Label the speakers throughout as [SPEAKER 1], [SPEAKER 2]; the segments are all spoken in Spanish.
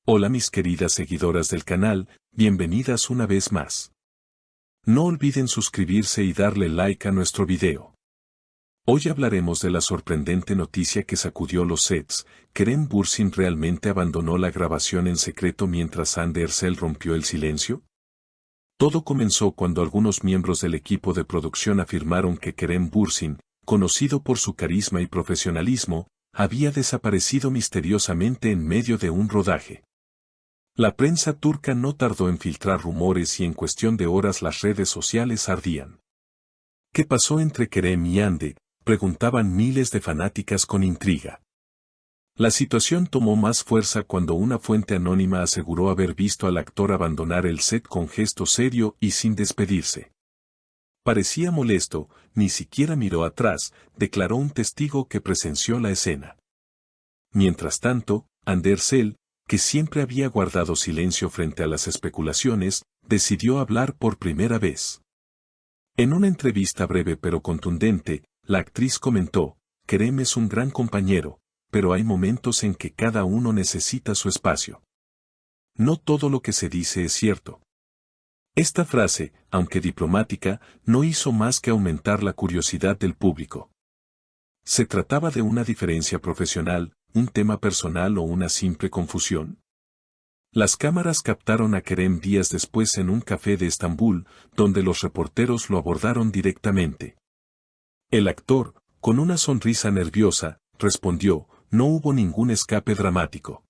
[SPEAKER 1] Hola mis queridas seguidoras del canal, bienvenidas una vez más. No olviden suscribirse y darle like a nuestro video. Hoy hablaremos de la sorprendente noticia que sacudió los sets. ¿Kerem Bürsin realmente abandonó la grabación en secreto mientras Hande Erçel rompió el silencio? Todo comenzó cuando algunos miembros del equipo de producción afirmaron que Kerem Bürsin, conocido por su carisma y profesionalismo, había desaparecido misteriosamente en medio de un rodaje. La prensa turca no tardó en filtrar rumores y en cuestión de horas las redes sociales ardían. ¿Qué pasó entre Kerem y Hande?, preguntaban miles de fanáticas con intriga. La situación tomó más fuerza cuando una fuente anónima aseguró haber visto al actor abandonar el set con gesto serio y sin despedirse. Parecía molesto, ni siquiera miró atrás, declaró un testigo que presenció la escena. Mientras tanto, Hande Erçel, que siempre había guardado silencio frente a las especulaciones, decidió hablar por primera vez. En una entrevista breve pero contundente, la actriz comentó: Kerem es un gran compañero, pero hay momentos en que cada uno necesita su espacio. No todo lo que se dice es cierto. Esta frase, aunque diplomática, no hizo más que aumentar la curiosidad del público. ¿Se trataba de una diferencia profesional, un tema personal o una simple confusión? Las cámaras captaron a Kerem días después en un café de Estambul, donde los reporteros lo abordaron directamente. El actor, con una sonrisa nerviosa, respondió: no hubo ningún escape dramático.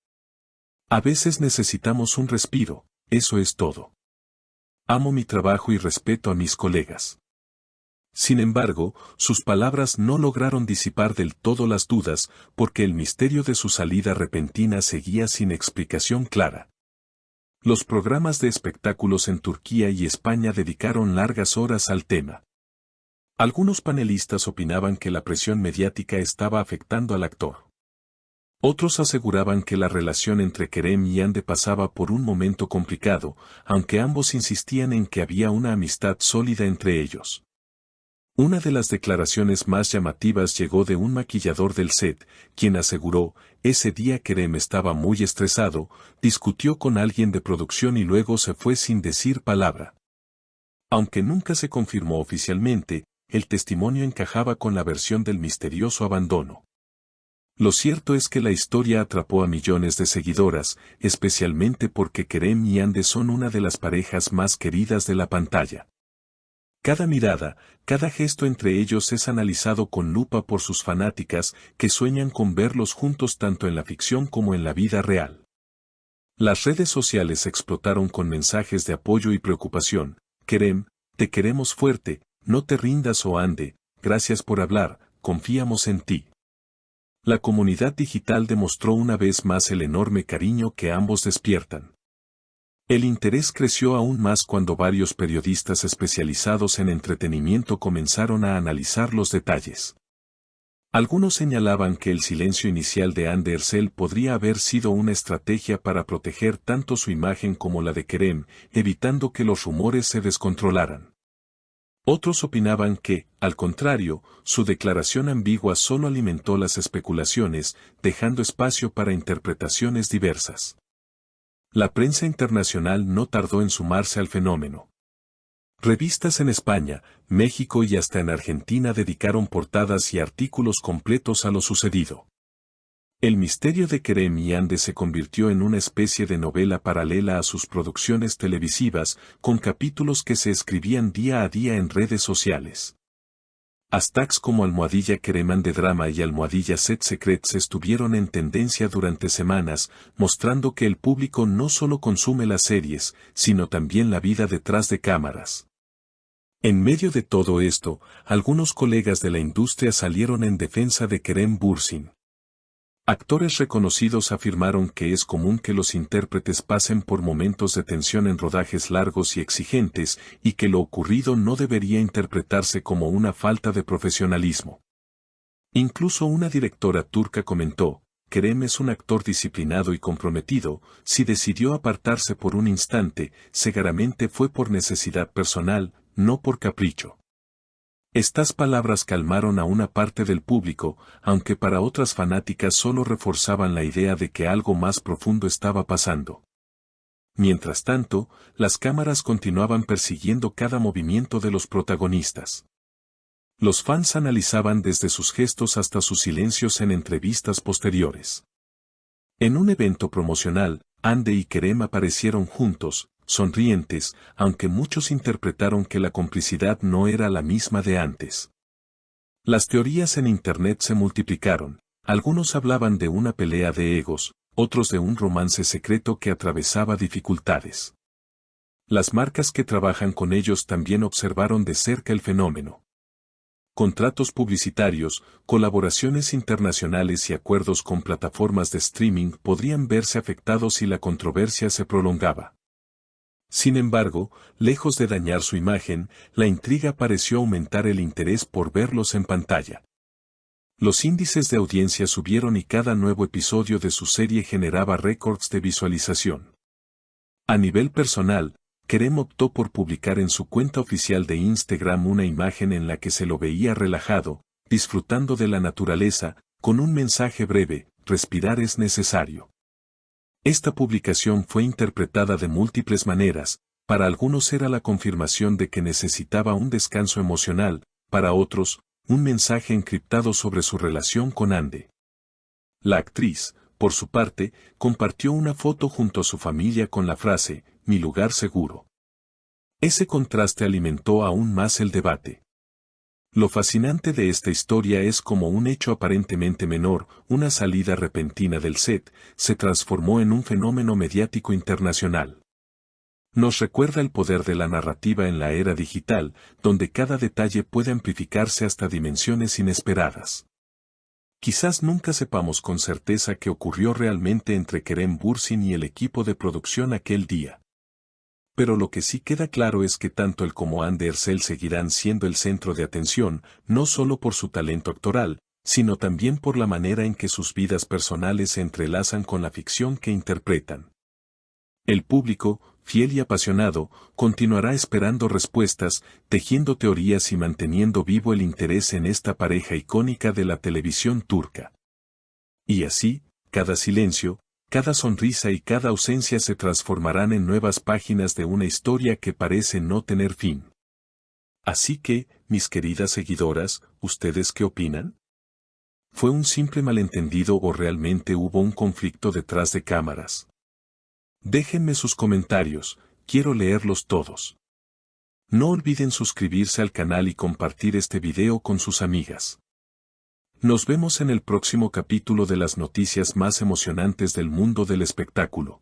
[SPEAKER 1] A veces necesitamos un respiro, eso es todo. Amo mi trabajo y respeto a mis colegas. Sin embargo, sus palabras no lograron disipar del todo las dudas, porque el misterio de su salida repentina seguía sin explicación clara. Los programas de espectáculos en Turquía y España dedicaron largas horas al tema. Algunos panelistas opinaban que la presión mediática estaba afectando al actor. Otros aseguraban que la relación entre Kerem y Hande pasaba por un momento complicado, aunque ambos insistían en que había una amistad sólida entre ellos. Una de las declaraciones más llamativas llegó de un maquillador del set, quien aseguró: ese día Kerem estaba muy estresado, discutió con alguien de producción y luego se fue sin decir palabra. Aunque nunca se confirmó oficialmente, el testimonio encajaba con la versión del misterioso abandono. Lo cierto es que la historia atrapó a millones de seguidoras, especialmente porque Kerem y Hande son una de las parejas más queridas de la pantalla. Cada mirada, cada gesto entre ellos es analizado con lupa por sus fanáticas, que sueñan con verlos juntos tanto en la ficción como en la vida real. Las redes sociales explotaron con mensajes de apoyo y preocupación: Kerem, te queremos fuerte, no te rindas, o Hande, gracias por hablar, confiamos en ti. La comunidad digital demostró una vez más el enorme cariño que ambos despiertan. El interés creció aún más cuando varios periodistas especializados en entretenimiento comenzaron a analizar los detalles. Algunos señalaban que el silencio inicial de Hande Erçel podría haber sido una estrategia para proteger tanto su imagen como la de Kerem, evitando que los rumores se descontrolaran. Otros opinaban que, al contrario, su declaración ambigua solo alimentó las especulaciones, dejando espacio para interpretaciones diversas. La prensa internacional no tardó en sumarse al fenómeno. Revistas en España, México y hasta en Argentina dedicaron portadas y artículos completos a lo sucedido. El misterio de Kerem y Hande se convirtió en una especie de novela paralela a sus producciones televisivas, con capítulos que se escribían día a día en redes sociales. Hashtags como #KeremHandeDrama y #SetSecrets estuvieron en tendencia durante semanas, mostrando que el público no solo consume las series, sino también la vida detrás de cámaras. En medio de todo esto, algunos colegas de la industria salieron en defensa de Kerem Bürsin. Actores reconocidos afirmaron que es común que los intérpretes pasen por momentos de tensión en rodajes largos y exigentes, y que lo ocurrido no debería interpretarse como una falta de profesionalismo. Incluso una directora turca comentó: Kerem es un actor disciplinado y comprometido, si decidió apartarse por un instante, seguramente fue por necesidad personal, no por capricho. Estas palabras calmaron a una parte del público, aunque para otras fanáticas solo reforzaban la idea de que algo más profundo estaba pasando. Mientras tanto, las cámaras continuaban persiguiendo cada movimiento de los protagonistas. Los fans analizaban desde sus gestos hasta sus silencios en entrevistas posteriores. En un evento promocional, Ande y Kerem aparecieron juntos, sonrientes, aunque muchos interpretaron que la complicidad no era la misma de antes. Las teorías en Internet se multiplicaron. Algunos hablaban de una pelea de egos, otros de un romance secreto que atravesaba dificultades. Las marcas que trabajan con ellos también observaron de cerca el fenómeno. Contratos publicitarios, colaboraciones internacionales y acuerdos con plataformas de streaming podrían verse afectados si la controversia se prolongaba. Sin embargo, lejos de dañar su imagen, la intriga pareció aumentar el interés por verlos en pantalla. Los índices de audiencia subieron y cada nuevo episodio de su serie generaba récords de visualización. A nivel personal, Kerem optó por publicar en su cuenta oficial de Instagram una imagen en la que se lo veía relajado, disfrutando de la naturaleza, con un mensaje breve: respirar es necesario. Esta publicación fue interpretada de múltiples maneras. Para algunos era la confirmación de que necesitaba un descanso emocional, para otros, un mensaje encriptado sobre su relación con Ande. La actriz, por su parte, compartió una foto junto a su familia con la frase: mi lugar seguro. Ese contraste alimentó aún más el debate. Lo fascinante de esta historia es cómo un hecho aparentemente menor, una salida repentina del set, se transformó en un fenómeno mediático internacional. Nos recuerda el poder de la narrativa en la era digital, donde cada detalle puede amplificarse hasta dimensiones inesperadas. Quizás nunca sepamos con certeza qué ocurrió realmente entre Kerem Bürsin y el equipo de producción aquel día. Pero lo que sí queda claro es que tanto él como Hande Erçel seguirán siendo el centro de atención, no solo por su talento actoral, sino también por la manera en que sus vidas personales se entrelazan con la ficción que interpretan. El público, fiel y apasionado, continuará esperando respuestas, tejiendo teorías y manteniendo vivo el interés en esta pareja icónica de la televisión turca. Y así, cada silencio, cada sonrisa y cada ausencia se transformarán en nuevas páginas de una historia que parece no tener fin. Así que, mis queridas seguidoras, ¿ustedes qué opinan? ¿Fue un simple malentendido o realmente hubo un conflicto detrás de cámaras? Déjenme sus comentarios, quiero leerlos todos. No olviden suscribirse al canal y compartir este video con sus amigas. Nos vemos en el próximo capítulo de las noticias más emocionantes del mundo del espectáculo.